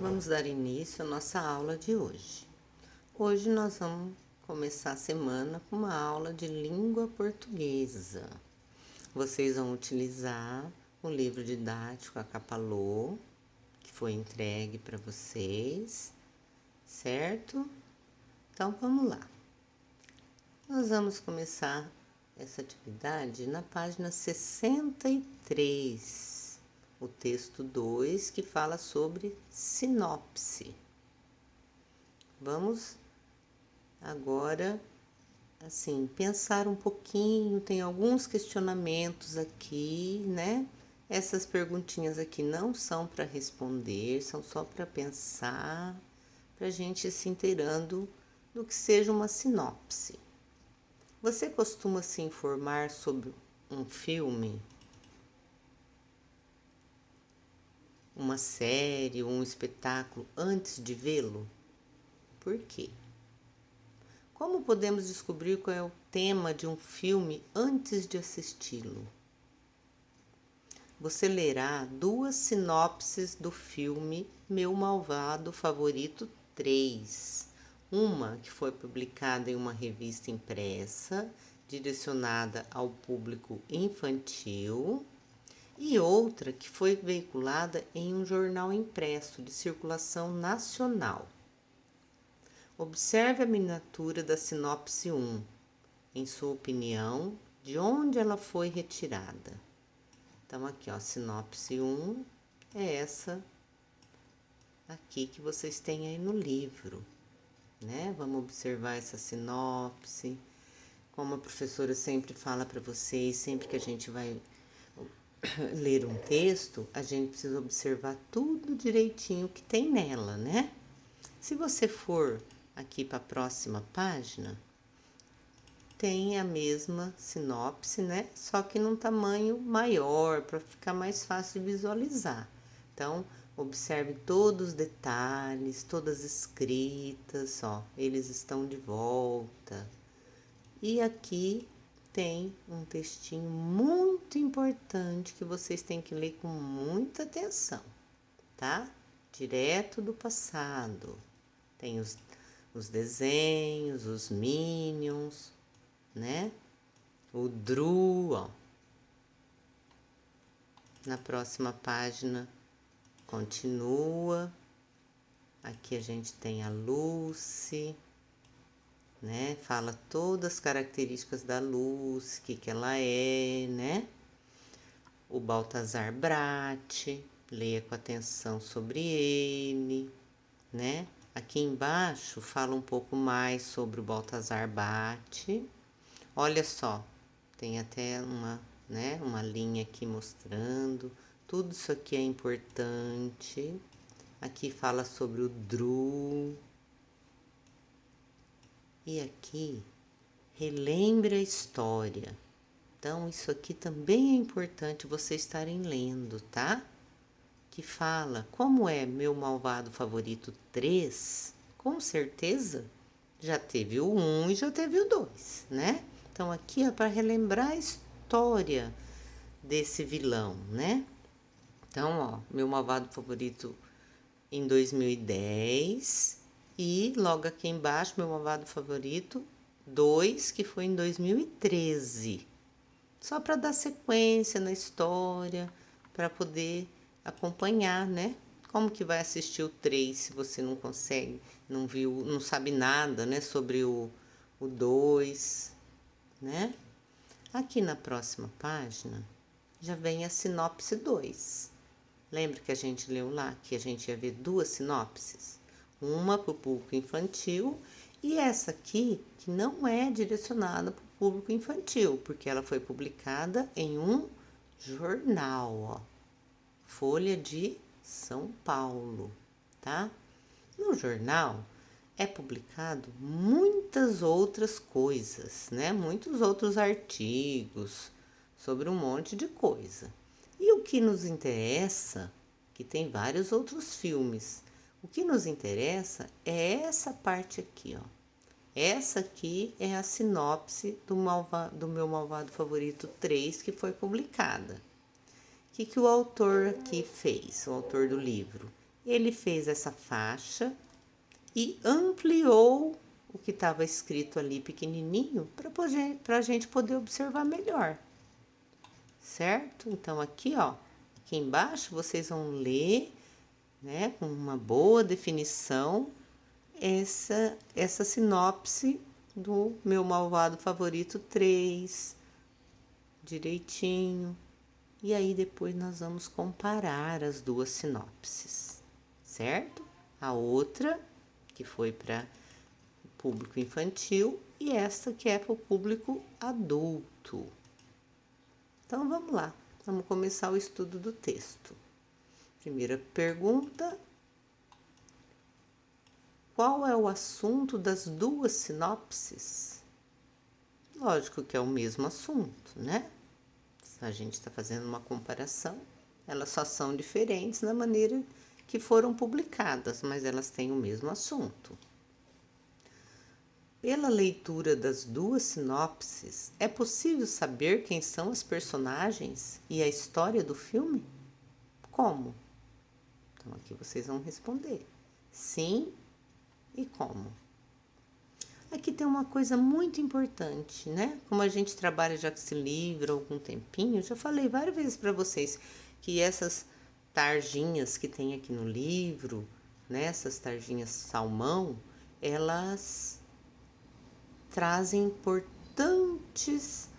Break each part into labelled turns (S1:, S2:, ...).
S1: Vamos dar início à nossa aula de hoje. Hoje nós vamos começar a semana com uma aula de língua portuguesa. Vocês vão utilizar o livro didático A Capa Lô, que foi entregue para vocês, certo? Então vamos lá. Nós vamos começar essa atividade na página 63. O texto 2, que fala sobre sinopse. Vamos agora, assim, pensar um pouquinho, tem alguns questionamentos aqui, né? Essas perguntinhas aqui não são para responder, são só para pensar, para a gente se inteirando do que seja uma sinopse. Você costuma se informar sobre um filme? Uma série ou um espetáculo antes de vê-lo? Por quê? Como podemos descobrir qual é o tema de um filme antes de assisti-lo? Você lerá 2 sinopses do filme Meu Malvado Favorito 3. Uma que foi publicada em uma revista impressa, direcionada ao público infantil, e outra que foi veiculada em um jornal impresso de circulação nacional. Observe a miniatura da sinopse 1. Em sua opinião, de onde ela foi retirada? Então, aqui, ó, sinopse 1 é essa aqui que vocês têm aí no livro, né? Vamos observar essa sinopse. Como a professora sempre fala para vocês, sempre que a gente vai ler um texto, a gente precisa observar tudo direitinho que tem nela, né? Se você for aqui para a próxima página, tem a mesma sinopse, né? Só que num tamanho maior, para ficar mais fácil de visualizar. Então, observe todos os detalhes, todas as escritas, ó, eles estão de volta. E aqui tem um textinho muito importante que vocês têm que ler com muita atenção, tá? Direto do passado. Tem os desenhos, os Minions, né? O Dru, ó. Na próxima página continua. Aqui a gente tem a Lucy, né? Fala todas as características da Lucy, o que ela é, né? O Baltazar Bratti, leia com atenção sobre ele, né? Aqui embaixo fala um pouco mais sobre o Baltazar Batti. Olha só, tem até uma linha aqui mostrando. Tudo isso aqui é importante. Aqui fala sobre o Dru. E aqui, relembre a história. Então, isso aqui também é importante vocês estarem lendo, tá? Que fala como é Meu Malvado Favorito 3, com certeza já teve o 1 e já teve o 2, né? Então, aqui é para relembrar a história desse vilão, né? Então, ó, Meu Malvado Favorito em 2010 e logo aqui embaixo, Meu Malvado Favorito 2, que foi em 2013. Só para dar sequência na história, para poder acompanhar, né? Como que vai assistir o 3 se você não consegue, não viu, não sabe nada, né, sobre o 2, né? Aqui na próxima página já vem a sinopse 2. Lembra que a gente leu lá que a gente ia ver 2 sinopses? Uma para o público infantil e essa aqui que não é direcionada para o público infantil, porque ela foi publicada em um jornal, ó, Folha de São Paulo, tá? No jornal é publicado muitas outras coisas, né? Muitos outros artigos sobre um monte de coisa. E o que nos interessa, que tem vários outros filmes, o que nos interessa é essa parte aqui, ó. Essa aqui é a sinopse do Meu Malvado Favorito 3, que foi publicada. O que o autor aqui fez, o autor do livro? ele fez essa faixa e ampliou o que estava escrito ali pequenininho para a gente poder observar melhor, certo? Então aqui, ó, aqui embaixo vocês vão ler, né, com uma boa definição essa sinopse do Meu Malvado Favorito 3, direitinho. E aí depois nós vamos comparar as duas sinopses, certo? A outra, que foi para o público infantil, e esta que é para o público adulto. Então vamos lá, vamos começar o estudo do texto. Primeira pergunta: qual é o assunto das duas sinopses? Lógico que é o mesmo assunto, né? A gente está fazendo uma comparação, elas só são diferentes na maneira que foram publicadas, mas elas têm o mesmo assunto. Pela leitura das duas sinopses, é possível saber quem são os personagens e a história do filme? Como? Então aqui vocês vão responder sim e como. Aqui tem uma coisa muito importante, né? Como a gente trabalha já com esse livro há algum tempinho, já falei várias vezes para vocês que essas tarjinhas que tem aqui no livro, né? Essas tarjinhas salmão, elas trazem importantes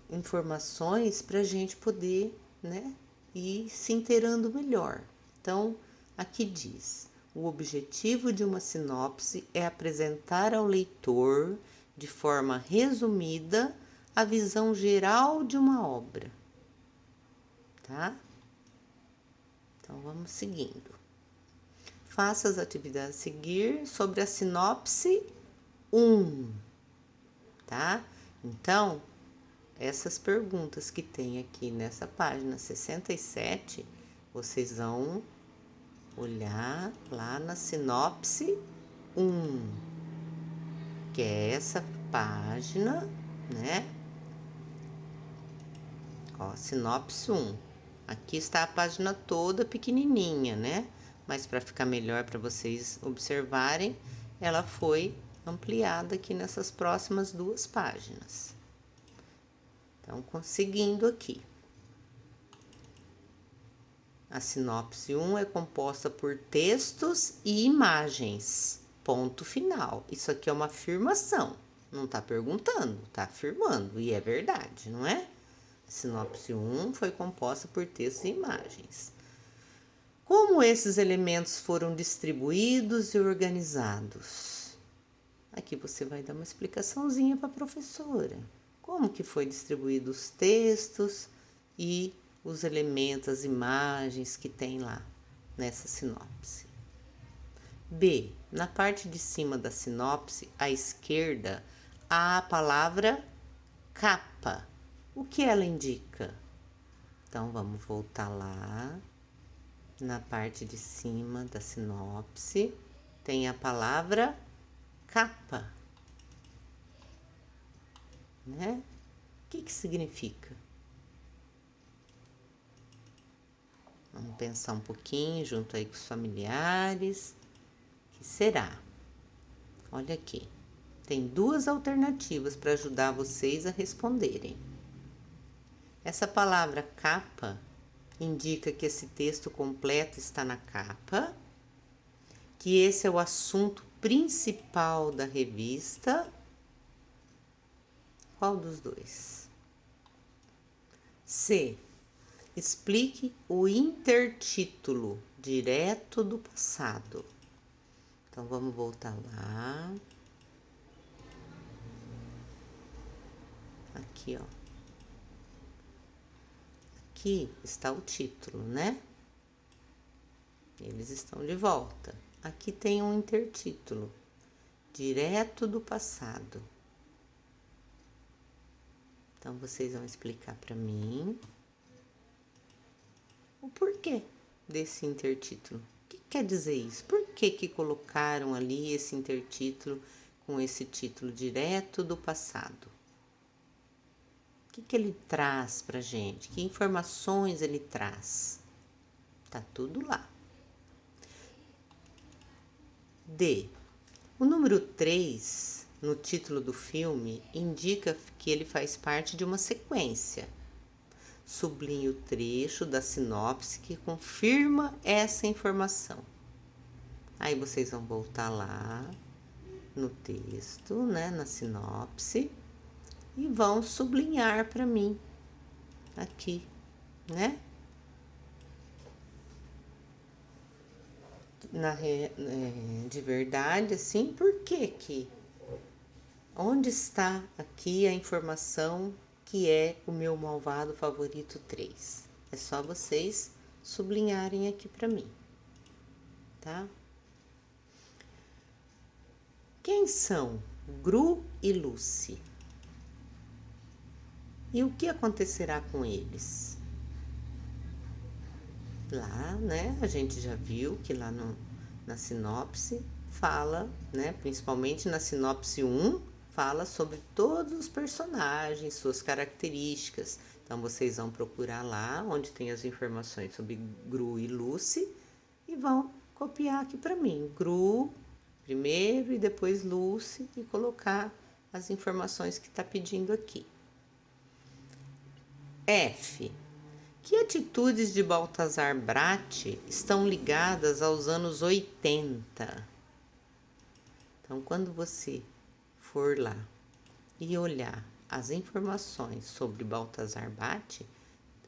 S1: informações para a gente poder, né? Ir se inteirando melhor. Então, aqui diz: o objetivo de uma sinopse é apresentar ao leitor, de forma resumida, a visão geral de uma obra. Tá? Então, vamos seguindo. Faça as atividades a seguir sobre a sinopse 1. Tá? Então, essas perguntas que tem aqui nessa página 67, vocês vão olhar lá na sinopse 1, que é essa página, né? Ó, sinopse 1. Aqui está a página toda pequenininha, né? Mas para ficar melhor para vocês observarem, ela foi ampliada aqui nessas próximas duas páginas. Então, seguindo aqui. A sinopse 1 é composta por textos e imagens. Ponto final. Isso aqui é uma afirmação. Não está perguntando, está afirmando. E é verdade, não é? A sinopse 1 foi composta por textos e imagens. Como esses elementos foram distribuídos e organizados? Aqui você vai dar uma explicaçãozinha para a professora. Como que foi distribuído os textos e os elementos, as imagens que tem lá nessa sinopse. B. Na parte de cima da sinopse, à esquerda, há a palavra capa. O que ela indica? Então, vamos voltar lá. Na parte de cima da sinopse, tem a palavra capa. Né? O que significa? Vamos pensar um pouquinho junto aí com os familiares. O que será? Olha aqui. Tem duas alternativas para ajudar vocês a responderem. Essa palavra capa indica que esse texto completo está na capa, que esse é o assunto principal da revista. Qual dos dois? C. Explique o intertítulo direto do passado. Então, vamos voltar lá. Aqui, ó. Aqui está o título, né? Eles estão de volta. Aqui tem um intertítulo, direto do passado. Então, vocês vão explicar para mim o porquê desse intertítulo. O que quer dizer isso? Por que colocaram ali esse intertítulo com esse título direto do passado? O que ele traz para a gente? Que informações ele traz? Tá tudo lá. D. O número 3 no título do filme indica que ele faz parte de uma sequência. Sublinhe o trecho da sinopse que confirma essa informação. Aí vocês vão voltar lá no texto, né, na sinopse, e vão sublinhar para mim aqui, né? De verdade, assim, por que onde está aqui a informação que é o meu malvado favorito 3? É só vocês sublinharem aqui para mim, tá? Quem são Gru e Lucy? E o que acontecerá com eles? Lá, né, a gente já viu que lá na sinopse fala, né, principalmente na sinopse 1, fala sobre todos os personagens, suas características. Então, vocês vão procurar lá onde tem as informações sobre Gru e Lucy e vão copiar aqui para mim. Gru primeiro e depois Lucy e colocar as informações que está pedindo aqui. F. Que atitudes de Balthazar Bratti estão ligadas aos anos 80? Então, quando você for lá e olhar as informações sobre Balthazar Bratti,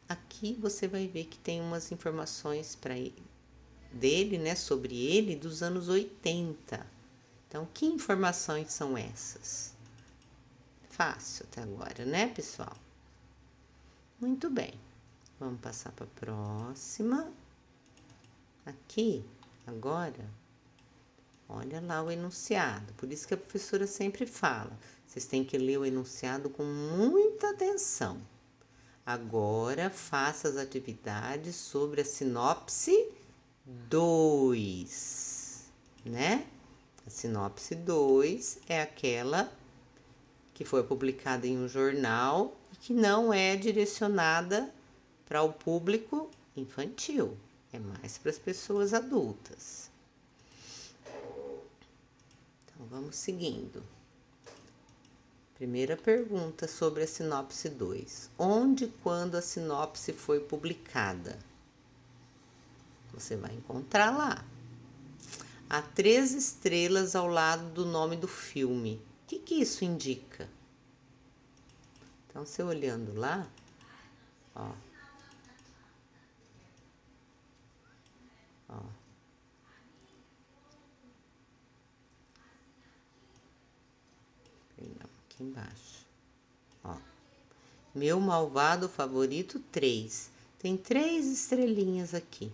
S1: aqui você vai ver que tem umas informações dele, né, sobre ele dos anos 80. Então, que informações são essas? Fácil até agora, né, pessoal? Muito bem. Vamos passar para a próxima. Aqui, agora, olha lá o enunciado. Por isso que a professora sempre fala, vocês têm que ler o enunciado com muita atenção. Agora, faça as atividades sobre a sinopse 2, né? A sinopse 2 é aquela que foi publicada em um jornal e que não é direcionada para o público infantil, é mais para as pessoas adultas. Então, vamos seguindo. Primeira pergunta sobre a sinopse 2. Onde e quando a sinopse foi publicada? Você vai encontrar lá. Há 3 estrelas ao lado do nome do filme. O que isso indica? Então, você olhando lá, ó. Ó. Perdão, aqui embaixo. Ó. Meu malvado favorito 3. Tem 3 estrelinhas aqui.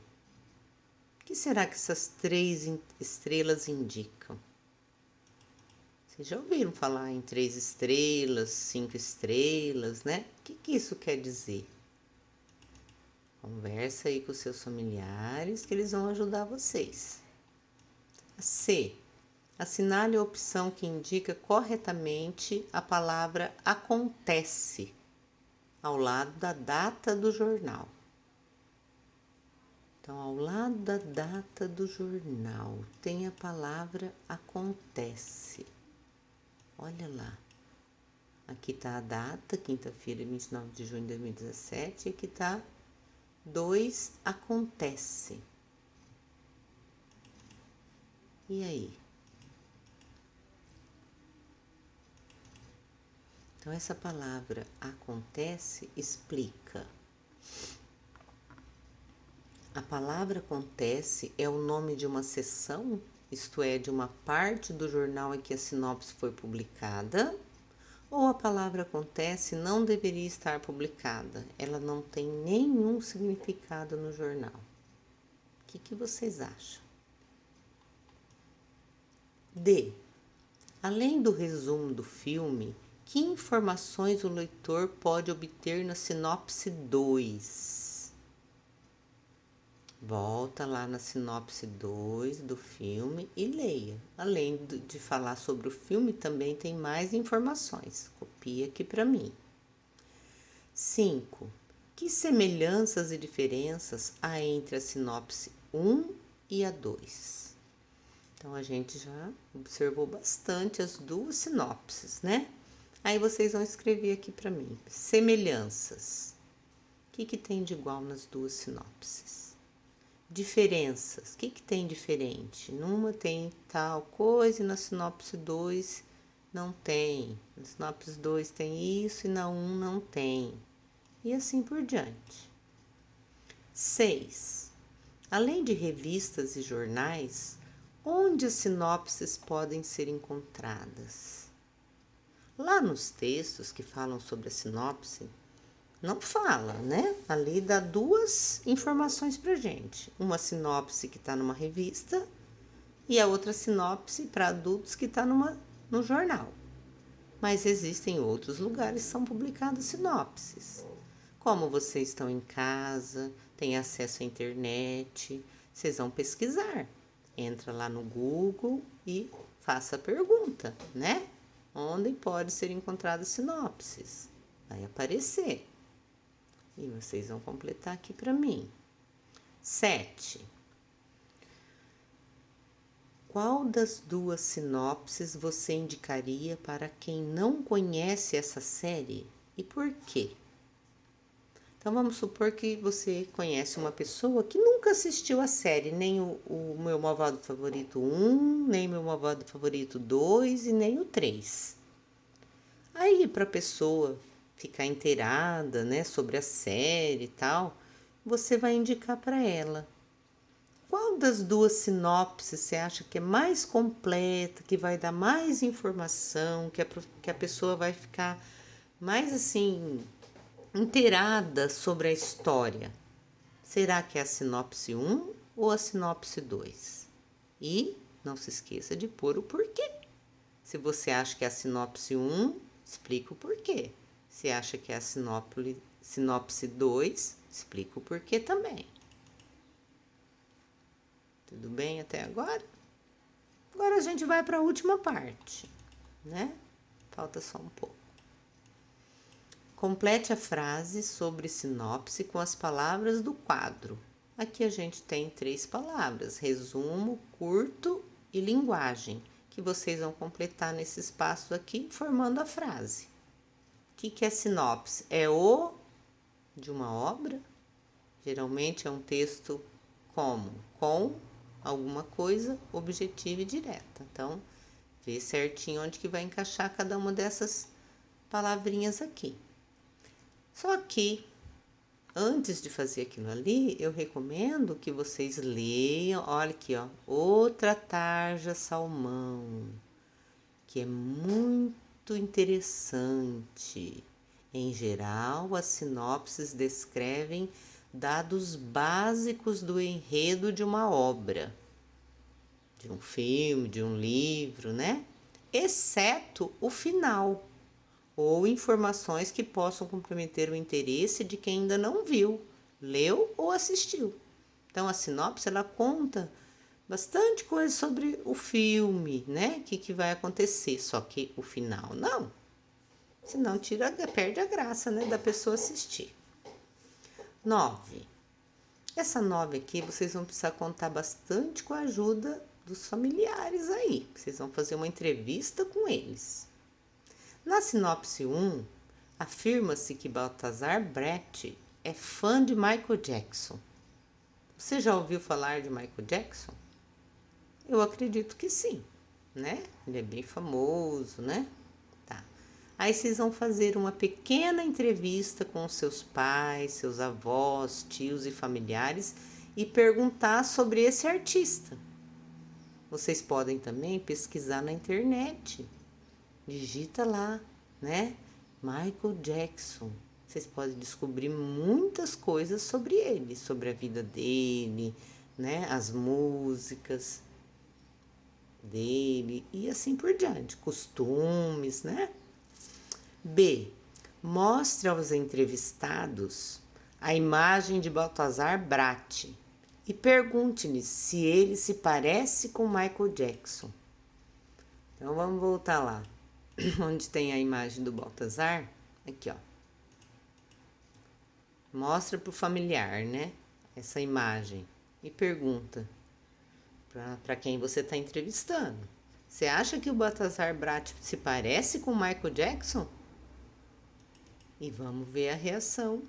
S1: O que será que essas 3 estrelas indicam? Vocês já ouviram falar em 3 estrelas, 5 estrelas, né? O que isso quer dizer? Conversa aí com seus familiares que eles vão ajudar vocês. C. Assinale a opção que indica corretamente a palavra acontece ao lado da data do jornal. Então, ao lado da data do jornal tem a palavra acontece. Olha lá. Aqui está a data, quinta-feira, 29 de junho de 2017, e aqui está 2 acontece. E aí? Então, essa palavra acontece explica. A palavra acontece é o nome de uma seção, isto é, de uma parte do jornal em que a sinopse foi publicada, ou a palavra acontece não deveria estar publicada, ela não tem nenhum significado no jornal. O que vocês acham? D. Além do resumo do filme, que informações o leitor pode obter na sinopse 2? Volta lá na sinopse 2 do filme e leia. Além de falar sobre o filme, também tem mais informações. Copia aqui para mim. 5. Que semelhanças e diferenças há entre a sinopse 1 e a 2? Então, a gente já observou bastante as duas sinopses, né? Aí vocês vão escrever aqui para mim. Semelhanças. O que tem de igual nas duas sinopses? Diferenças. O que tem diferente? Numa tem tal coisa e na sinopse 2 não tem. Na sinopse 2 tem isso e na 1 não tem. E assim por diante. 6. Além de revistas e jornais, onde as sinopses podem ser encontradas? Lá nos textos que falam sobre a sinopse, não fala, né? Ali dá duas informações pra gente. Uma sinopse que está numa revista e a outra sinopse para adultos que está no jornal. Mas existem outros lugares que são publicadas sinopses. Como vocês estão em casa, têm acesso à internet, vocês vão pesquisar. Entra lá no Google e faça a pergunta, né? Onde pode ser encontrada sinopses? Vai aparecer. E vocês vão completar aqui para mim. 7. Qual das duas sinopses você indicaria para quem não conhece essa série e por quê? Então, vamos supor que você conhece uma pessoa que nunca assistiu a série, nem o Meu Malvado Favorito 1, nem Meu Malvado Favorito 2 e nem o 3. Aí, para a pessoa ficar inteirada, né, sobre a série e tal, você vai indicar para ela. Qual das duas sinopses você acha que é mais completa, que vai dar mais informação, que a pessoa vai ficar mais assim inteirada sobre a história? Será que é a sinopse 1 ou a sinopse 2? E não se esqueça de pôr o porquê. Se você acha que é a sinopse 1, explica o porquê. Se acha que é a sinopse 2, explica o porquê também. Tudo bem até agora? Agora a gente vai para a última parte, né? Falta só um pouco. Complete a frase sobre sinopse com as palavras do quadro. Aqui a gente tem 3 palavras: resumo, curto e linguagem, que vocês vão completar nesse espaço aqui, formando a frase. O que é sinopse? É o de uma obra. Geralmente é um texto como? Com alguma coisa objetiva e direta. Então, vê certinho onde que vai encaixar cada uma dessas palavrinhas aqui. Só que, antes de fazer aquilo ali, eu recomendo que vocês leiam, olha aqui, ó, Outra Tarja Salmão, que é muito interessante. Em geral, as sinopses descrevem dados básicos do enredo de uma obra, de um filme, de um livro, né? Exceto o final, ou informações que possam comprometer o interesse de quem ainda não viu, leu ou assistiu. Então, a sinopse, ela conta bastante coisa sobre o filme, né? O que vai acontecer, só que o final não. Senão perde a graça, né, da pessoa assistir. 9. Essa 9 aqui, vocês vão precisar contar bastante com a ajuda dos familiares aí. Vocês vão fazer uma entrevista com eles. Na sinopse 1, afirma-se que Balthazar Brett é fã de Michael Jackson. Você já ouviu falar de Michael Jackson? Eu acredito que sim, né? Ele é bem famoso, né? Tá. Aí vocês vão fazer uma pequena entrevista com seus pais, seus avós, tios e familiares e perguntar sobre esse artista. Vocês podem também pesquisar na internet. Digita lá, né? Michael Jackson. Vocês podem descobrir muitas coisas sobre ele, sobre a vida dele, né? As músicas dele e assim por diante, costumes, né? B. Mostre aos entrevistados a imagem de Balthazar Brett e pergunte-lhes se ele se parece com Michael Jackson. Então vamos voltar lá. Onde tem a imagem do Balthazar? Aqui, ó. Mostra para o familiar, né? Essa imagem e pergunta para quem você está entrevistando. Você acha que o Balthazar Bratti se parece com o Michael Jackson? E vamos ver a reação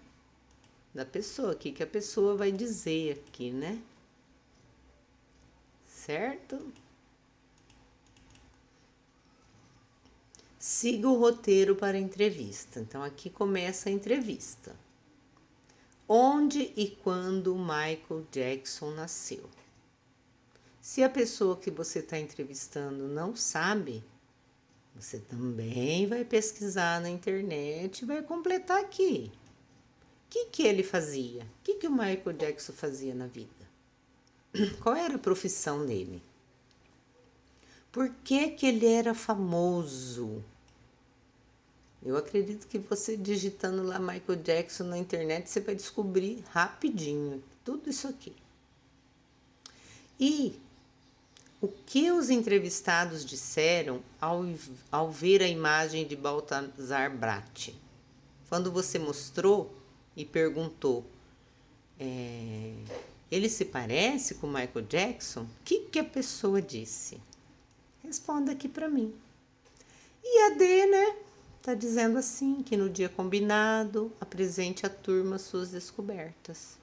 S1: da pessoa, o que a pessoa vai dizer aqui, né? Certo? Siga o roteiro para a entrevista. Então, aqui começa a entrevista. Onde e quando Michael Jackson nasceu? Se a pessoa que você está entrevistando não sabe, você também vai pesquisar na internet e vai completar aqui. O que ele fazia? O que o Michael Jackson fazia na vida? Qual era a profissão dele? Por que ele era famoso? Eu acredito que você digitando lá Michael Jackson na internet, você vai descobrir rapidinho tudo isso aqui. E o que os entrevistados disseram ao ver a imagem de Balthazar Bratti? Quando você mostrou e perguntou, ele se parece com Michael Jackson? O que a pessoa disse? Responda aqui para mim. E a D, né? Tá dizendo assim, que no dia combinado, apresente à turma suas descobertas.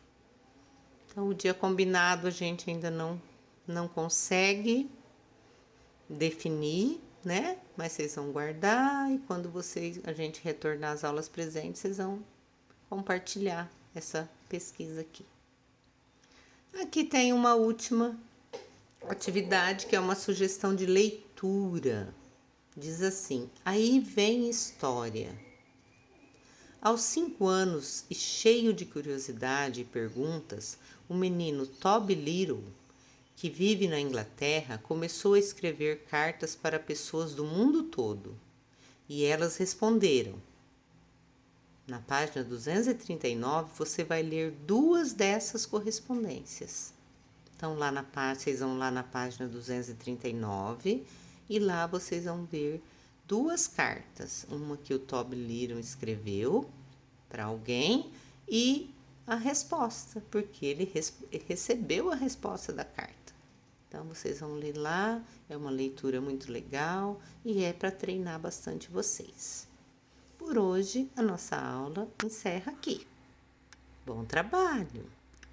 S1: Então, o dia combinado a gente ainda não consegue definir, né? Mas vocês vão guardar e quando a gente retornar às aulas presentes, vocês vão compartilhar essa pesquisa aqui. Aqui tem uma última atividade que é uma sugestão de leitura. Diz assim: aí vem história. Aos 5 anos e cheio de curiosidade e perguntas, o menino Toby Little, que vive na Inglaterra, começou a escrever cartas para pessoas do mundo todo. E elas responderam. Na página 239, você vai ler 2 dessas correspondências. Então, vocês vão lá na página 239 e lá vocês vão ver 2 cartas. Uma que o Toby Little escreveu para alguém e a resposta, porque ele recebeu a resposta da carta. Então, vocês vão ler lá, é uma leitura muito legal e é para treinar bastante vocês. Por hoje, a nossa aula encerra aqui. Bom trabalho!